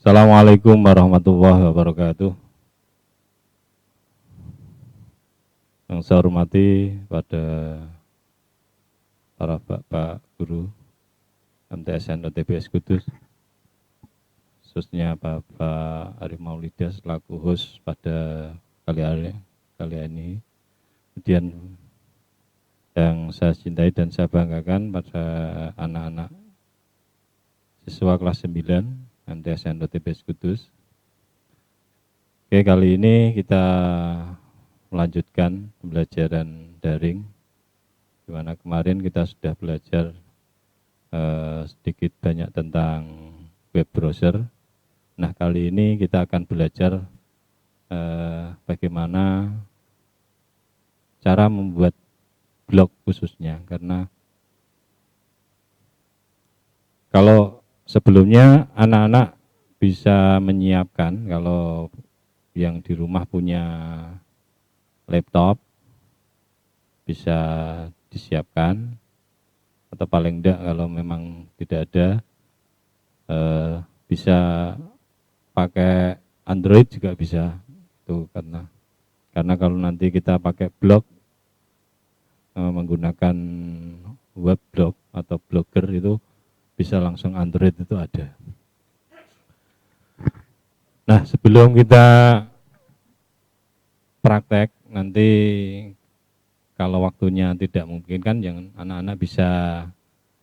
Assalamualaikum warahmatullahi wabarakatuh. Yang saya hormati pada para bapak guru MTSN OTBS Kudus, khususnya Bapak Arif Maulida selaku host pada kali ini. Kemudian yang saya cintai dan saya banggakan pada anak-anak siswa kelas 9 MTSN OTBS Kudus. Oke, kali ini kita melanjutkan pembelajaran daring, di mana kemarin kita sudah belajar sedikit banyak tentang web browser. Nah, kali ini kita akan belajar bagaimana cara membuat blog khususnya, karena kalau sebelumnya anak-anak bisa menyiapkan, kalau yang di rumah punya laptop bisa disiapkan, atau paling enggak kalau memang tidak ada bisa pakai Android juga bisa itu, karena kalau nanti kita pakai blog menggunakan web blog atau blogger itu bisa langsung Android itu ada. Nah, sebelum kita praktek, nanti kalau waktunya tidak mungkin kan, yang anak-anak bisa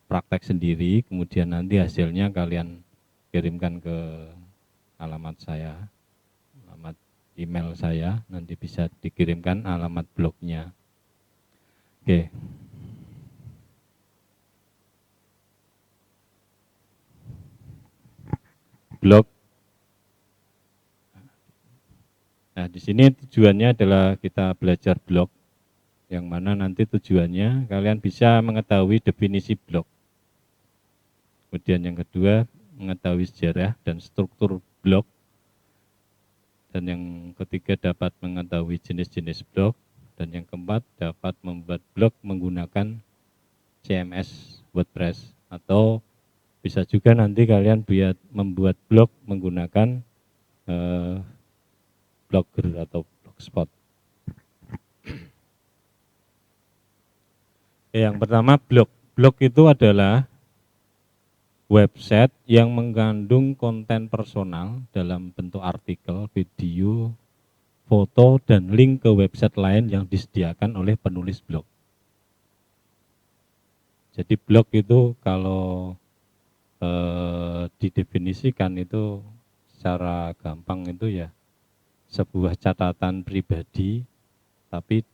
praktek sendiri, kemudian nanti hasilnya kalian kirimkan ke alamat saya, alamat email saya, nanti bisa dikirimkan alamat blognya. Oke. Blog. Nah, di sini tujuannya adalah kita belajar blog, yang mana nanti tujuannya kalian bisa mengetahui definisi blog. Kemudian yang kedua, mengetahui sejarah dan struktur blog. Dan yang ketiga, dapat mengetahui jenis-jenis blog. Dan yang keempat, dapat membuat blog menggunakan CMS WordPress, atau bisa juga nanti kalian membuat blog menggunakan Blogger atau Blogspot. Yang pertama, blog. Blog itu adalah website yang mengandung konten personal dalam bentuk artikel, video, foto, dan link ke website lain yang disediakan oleh penulis blog. Jadi blog itu kalau didefinisikan itu secara gampang itu ya sebuah catatan pribadi, tapi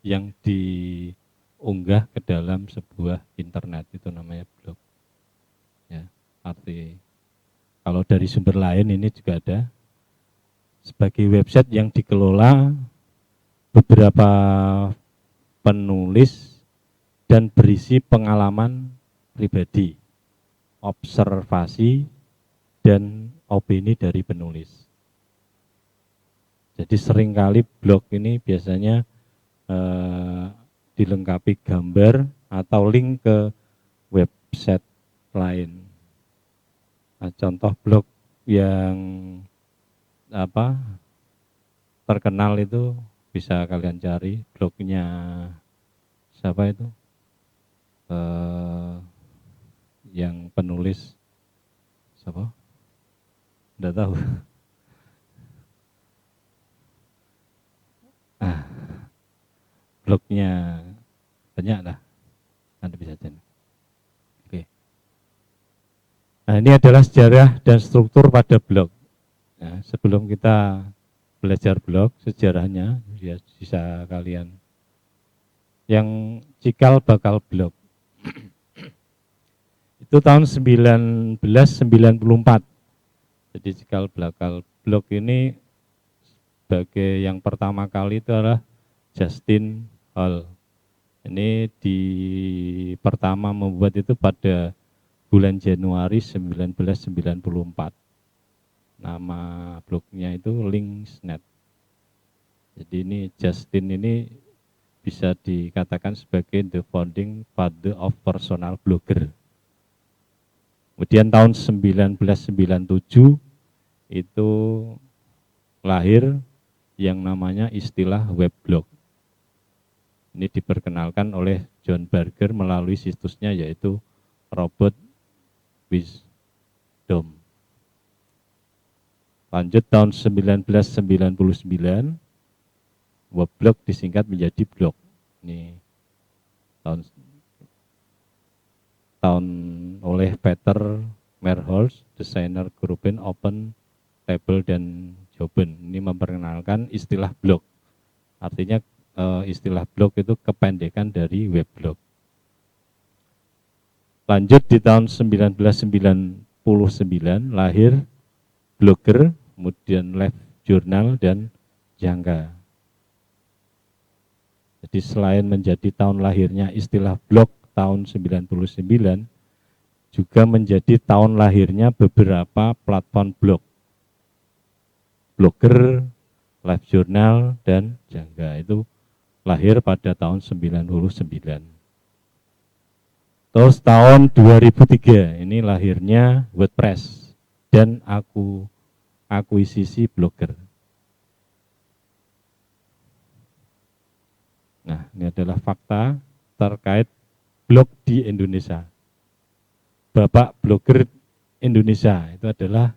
yang diunggah ke dalam sebuah internet, itu namanya blog. Ya, arti kalau dari sumber lain ini juga ada sebagai website yang dikelola beberapa penulis dan berisi pengalaman pribadi, observasi, dan opini dari penulis. Jadi seringkali blog ini biasanya dilengkapi gambar atau link ke website lain. Nah, contoh blog yang terkenal itu bisa kalian cari, blognya siapa itu? Yang penulis siapa? Tidak tahu. Blognya banyak lah, nanti bisa cari. Oke. Nah, ini adalah sejarah dan struktur pada blog. Nah, sebelum kita belajar blog, sejarahnya ya bisa kalian. Yang cikal bakal blog itu tahun 1994. Jadi cikal bakal blog ini sebagai yang pertama kali itu adalah Justin Hall. Ini pertama membuat itu pada bulan Januari 1994. Nama blognya itu Linksnet. Jadi ini Justin ini bisa dikatakan sebagai the founding father of personal blogger. Kemudian tahun 1997 itu lahir yang namanya istilah weblog. Ini diperkenalkan oleh John Berger melalui situsnya yaitu Robot Wisdom. Lanjut tahun 1999, weblog disingkat menjadi blog. Ini tahun oleh Peter Merholz, desainer Gruppen Open Table dan Jobben. Ini memperkenalkan istilah blog. Artinya istilah blog itu kependekan dari weblog. Lanjut di tahun 1999 lahir Blogger, kemudian Live Journal dan Jangka. Jadi selain menjadi tahun lahirnya istilah blog tahun 99, juga menjadi tahun lahirnya beberapa platform blog. Blogger, Live Journal dan Jangka itu lahir pada tahun 99. Terus tahun 2003 ini lahirnya WordPress dan akuisisi Blogger. Nah, ini adalah fakta terkait blog di Indonesia. Bapak blogger Indonesia itu adalah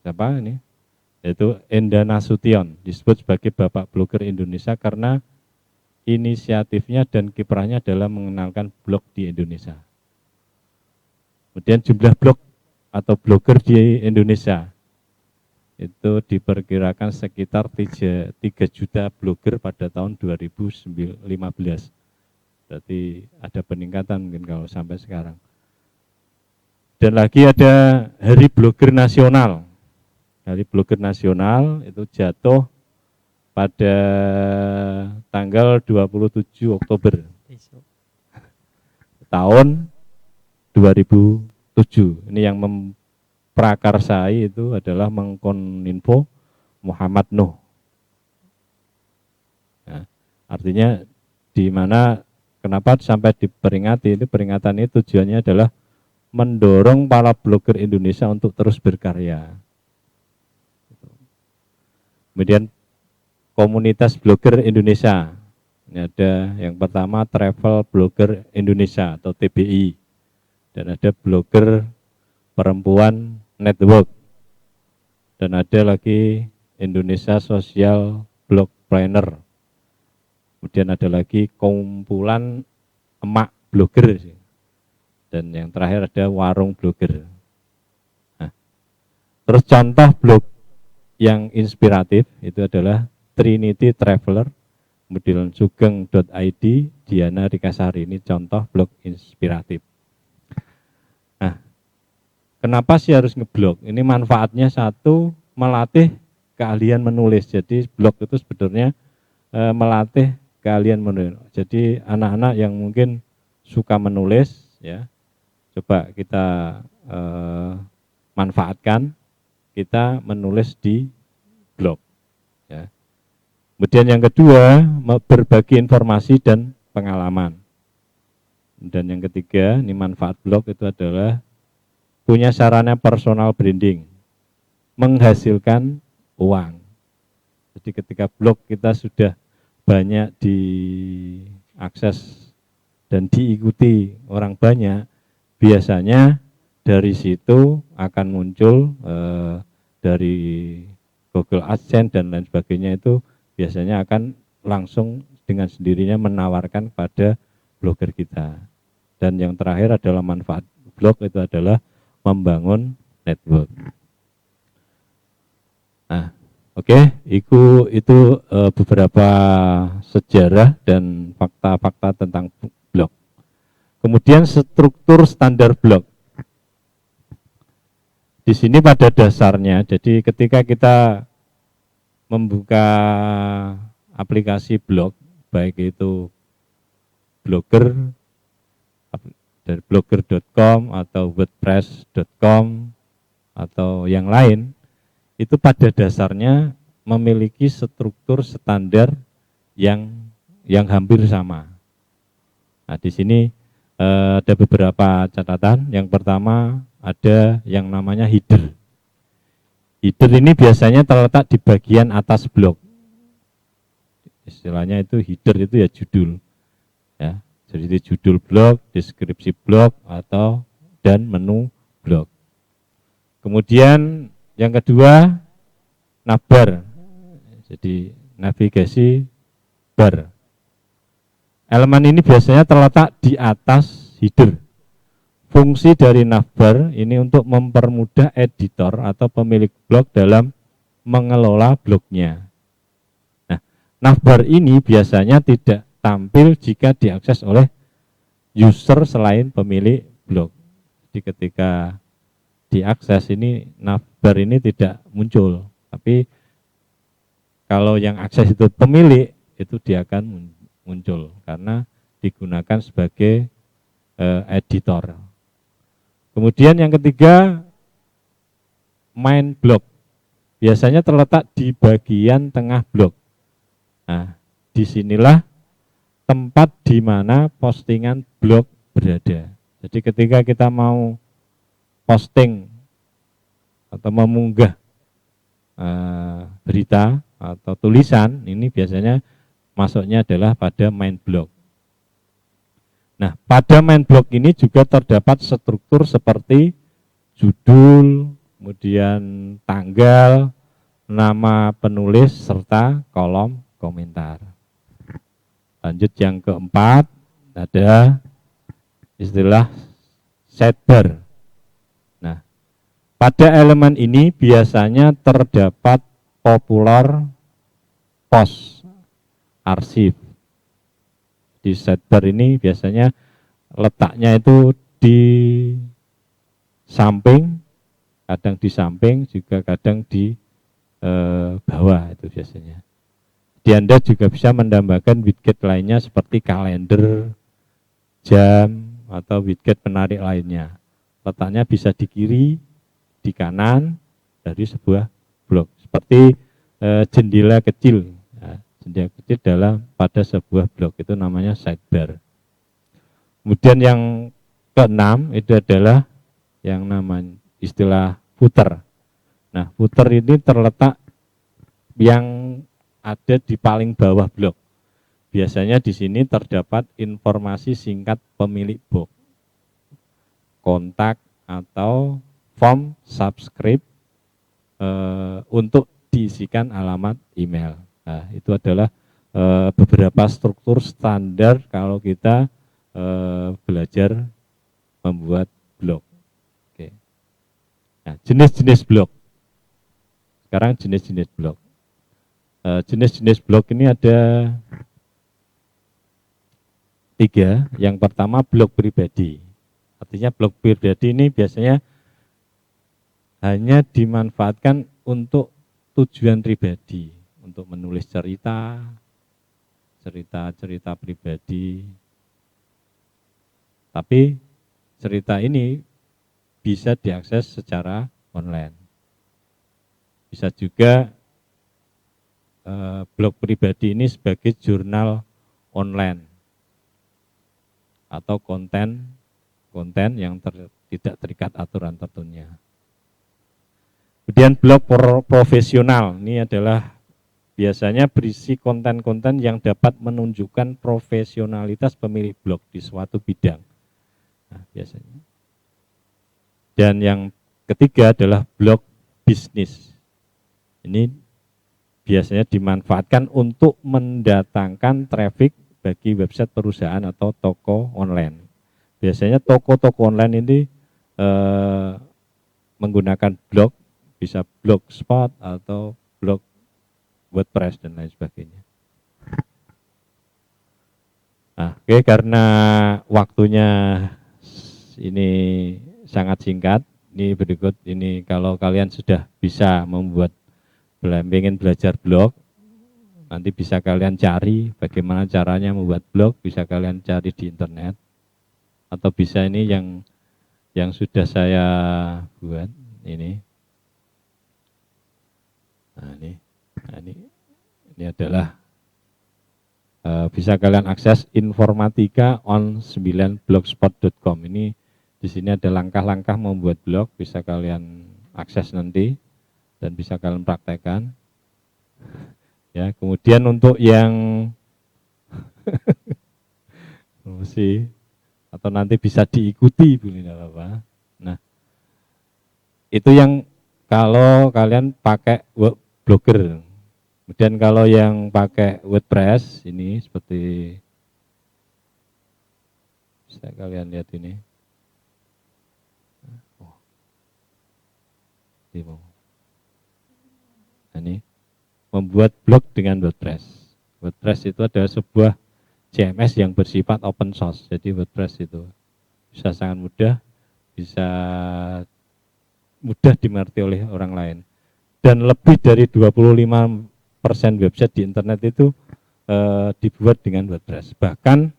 siapa ini? Yaitu Enda Nasution, disebut sebagai Bapak blogger Indonesia karena inisiatifnya dan kiprahnya adalah mengenalkan blog di Indonesia. Kemudian jumlah blog atau blogger di Indonesia itu diperkirakan sekitar 3 juta blogger pada tahun 2015. Berarti ada peningkatan mungkin kalau sampai sekarang. Dan lagi ada Hari Blogger Nasional. Hari Blogger Nasional itu jatuh pada tanggal 27 Oktober tahun 2007. Ini yang memprakarsai itu adalah Menkominfo Muhammad Nuh. Nah, artinya di mana kenapa sampai diperingati, ini peringatan ini tujuannya adalah mendorong para blogger Indonesia untuk terus berkarya. Kemudian komunitas blogger Indonesia. Ini ada yang pertama Travel Blogger Indonesia atau TBI. Dan ada blogger perempuan network. Dan ada lagi Indonesia Social Blog Planner. Kemudian ada lagi kumpulan emak blogger. Dan yang terakhir ada warung blogger. Nah, terus contoh blog yang inspiratif itu adalah Trinity Traveler, kemudian sugeng.id, Diana Rikasari. Ini contoh blog inspiratif. Nah, kenapa sih harus ngeblog? Ini manfaatnya satu, melatih keahlian menulis. Jadi blog itu sebenarnya melatih keahlian menulis. Jadi anak-anak yang mungkin suka menulis, ya, coba kita manfaatkan, kita menulis di blog. Ya. Kemudian yang kedua, berbagi informasi dan pengalaman. Dan yang ketiga, ini manfaat blog itu adalah punya sarana personal branding, menghasilkan uang. Jadi ketika blog kita sudah banyak diakses dan diikuti orang banyak, biasanya dari situ akan muncul dari Google AdSense dan lain sebagainya itu biasanya akan langsung dengan sendirinya menawarkan pada blogger kita. Dan yang terakhir adalah manfaat blog itu adalah membangun network. Nah, oke, itu beberapa sejarah dan fakta-fakta tentang blog. Kemudian struktur standar blog. Di sini pada dasarnya, jadi ketika kita membuka aplikasi blog, baik itu Blogger, dari blogger.com atau wordpress.com atau yang lain, itu pada dasarnya memiliki struktur standar yang hampir sama. Nah, di sini ada beberapa catatan. Yang pertama ada yang namanya header. Header ini biasanya terletak di bagian atas blog. Istilahnya itu header itu ya judul. Ya, jadi itu judul blog, deskripsi blog atau dan menu blog. Kemudian yang kedua navbar. Jadi navigasi bar. Elemen ini biasanya terletak di atas header. Fungsi dari navbar ini untuk mempermudah editor atau pemilik blog dalam mengelola blognya. Nah, navbar ini biasanya tidak tampil jika diakses oleh user selain pemilik blog. Jadi ketika diakses ini navbar ini tidak muncul, tapi kalau yang akses itu pemilik, itu dia akan muncul karena digunakan sebagai editor. Kemudian yang ketiga, main blog. Biasanya terletak di bagian tengah blog. Nah, disinilah tempat di mana postingan blog berada. Jadi ketika kita mau posting atau memunggah berita atau tulisan, ini biasanya masuknya adalah pada main blog. Nah, pada main blog ini juga terdapat struktur seperti judul, kemudian tanggal, nama penulis, serta kolom komentar. Lanjut yang keempat, ada istilah sidebar. Nah, pada elemen ini biasanya terdapat popular post, arsip. Di sidebar ini biasanya letaknya itu di samping, kadang di samping, juga kadang di bawah itu biasanya. Di Anda juga bisa menambahkan widget lainnya seperti kalender, jam, atau widget penarik lainnya. Letaknya bisa di kiri, di kanan dari sebuah blog. Seperti jendela kecil. Jendela kecil pada sebuah blog itu namanya sidebar. Kemudian yang keenam itu adalah yang namanya istilah footer. Nah, footer ini terletak yang ada di paling bawah blog. Biasanya di sini terdapat informasi singkat pemilik blog, kontak atau form subscribe untuk diisikan alamat email. Nah, itu adalah beberapa struktur standar kalau kita belajar membuat blog. Oke. Nah, jenis-jenis blog. Sekarang jenis-jenis blog. Jenis-jenis blog ini ada 3. Yang pertama blog pribadi. Artinya blog pribadi ini biasanya hanya dimanfaatkan untuk tujuan pribadi. Untuk menulis cerita pribadi. Tapi cerita ini bisa diakses secara online. Bisa juga blog pribadi ini sebagai jurnal online atau konten yang tidak terikat aturan tertentunya. Kemudian blog profesional ini adalah biasanya berisi konten-konten yang dapat menunjukkan profesionalitas pemilik blog di suatu bidang. Nah, biasanya. Dan yang ketiga adalah blog bisnis. Ini biasanya dimanfaatkan untuk mendatangkan traffic bagi website perusahaan atau toko online. Biasanya toko-toko online ini menggunakan blog, bisa blogspot atau blog WordPress dan lain sebagainya. Nah, oke, karena waktunya ini sangat singkat, ini berikut ini kalau kalian sudah bisa membuat, ingin belajar blog, nanti bisa kalian cari bagaimana caranya membuat blog, bisa kalian cari di internet, atau bisa ini yang sudah saya buat ini. Nah, ini adalah bisa kalian akses informatika on 9blogspot.com. Ini di sini ada langkah-langkah membuat blog, bisa kalian akses nanti dan bisa kalian praktekkan. Ya, kemudian untuk yang promosi atau nanti bisa diikuti, boleh tidak apa-apa. Nah, itu yang kalau kalian pakai Blogger. Kemudian kalau yang pakai WordPress ini seperti bisa kalian lihat ini. Ini membuat blog dengan WordPress. WordPress itu adalah sebuah CMS yang bersifat open source. Jadi WordPress itu bisa sangat mudah, bisa mudah dimengerti oleh orang lain. Dan lebih dari 25% website di internet itu dibuat dengan WordPress. Bahkan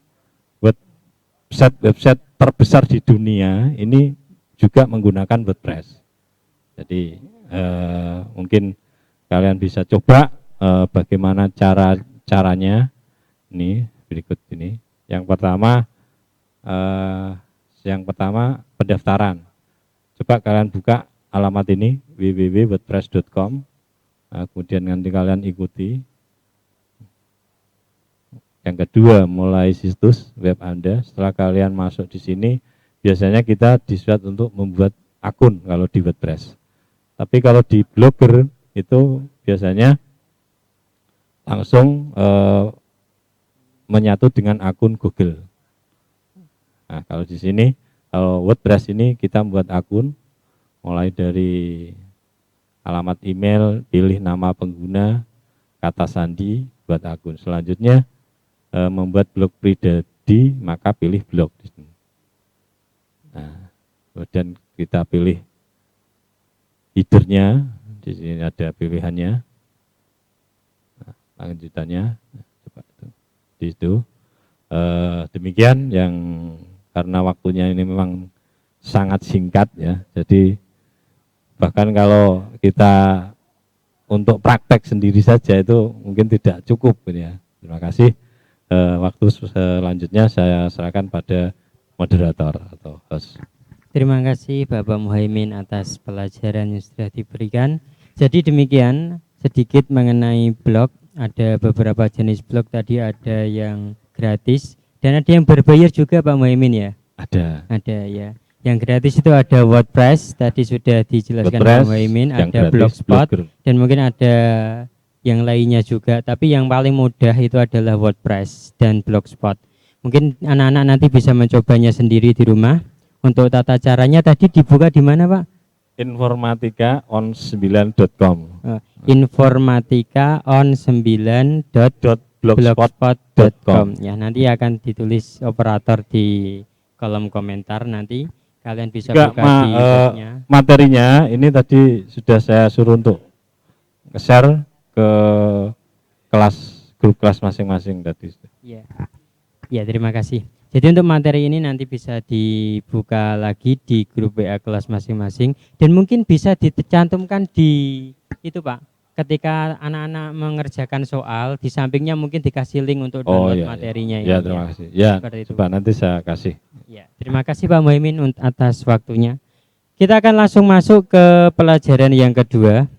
website terbesar di dunia ini juga menggunakan WordPress. Jadi mungkin kalian bisa coba bagaimana caranya. Ini berikut ini. Yang pertama pendaftaran. Coba kalian buka alamat ini www.wordpress.com. Kemudian nanti kalian ikuti. Yang kedua, mulai situs web Anda. Setelah kalian masuk di sini, biasanya kita disuat untuk membuat akun kalau di WordPress. Tapi kalau di Blogger itu biasanya langsung menyatu dengan akun Google. Nah, kalau di sini, kalau WordPress ini kita membuat akun, mulai dari alamat email, pilih nama pengguna, kata sandi, buat akun. Selanjutnya membuat blog pribadi, maka pilih blog di sini. Nah, kemudian kita pilih headernya, di sini ada pilihannya. Nah, lanjutannya, coba di situ. Demikian yang karena waktunya ini memang sangat singkat ya, jadi bahkan kalau kita untuk praktek sendiri saja itu mungkin tidak cukup ya. Terima kasih. Waktu selanjutnya saya serahkan pada moderator atau host. Terima kasih Bapak Muhaimin atas pelajaran yang sudah diberikan. Jadi demikian sedikit mengenai blog. Ada beberapa jenis blog tadi, ada yang gratis dan ada yang berbayar juga Pak Muhaimin ya. Ada ya. Yang gratis itu ada WordPress, tadi sudah dijelaskan Pak Muhaimin, ada Blogspot, dan mungkin ada yang lainnya juga. Tapi yang paling mudah itu adalah WordPress dan Blogspot. Mungkin anak-anak nanti bisa mencobanya sendiri di rumah. Untuk tata caranya tadi dibuka di mana Pak? Informatikaon9.com. Informatikaon9.blogspot.com. Ya, nanti akan ditulis operator di kolom komentar nanti. Kalian bisa buka di webnya. Materinya ini tadi sudah saya suruh untuk share ke grup kelas masing-masing tadi. Ya. Ya, terima kasih. Jadi untuk materi ini nanti bisa dibuka lagi di grup WA kelas masing-masing dan mungkin bisa dicantumkan di itu Pak. Ketika anak-anak mengerjakan soal, di sampingnya mungkin dikasih link untuk download materinya. Ya, terima kasih. Ya, coba nanti saya kasih. Ya, terima kasih Pak Muhaimin atas waktunya. Kita akan langsung masuk ke pelajaran yang kedua.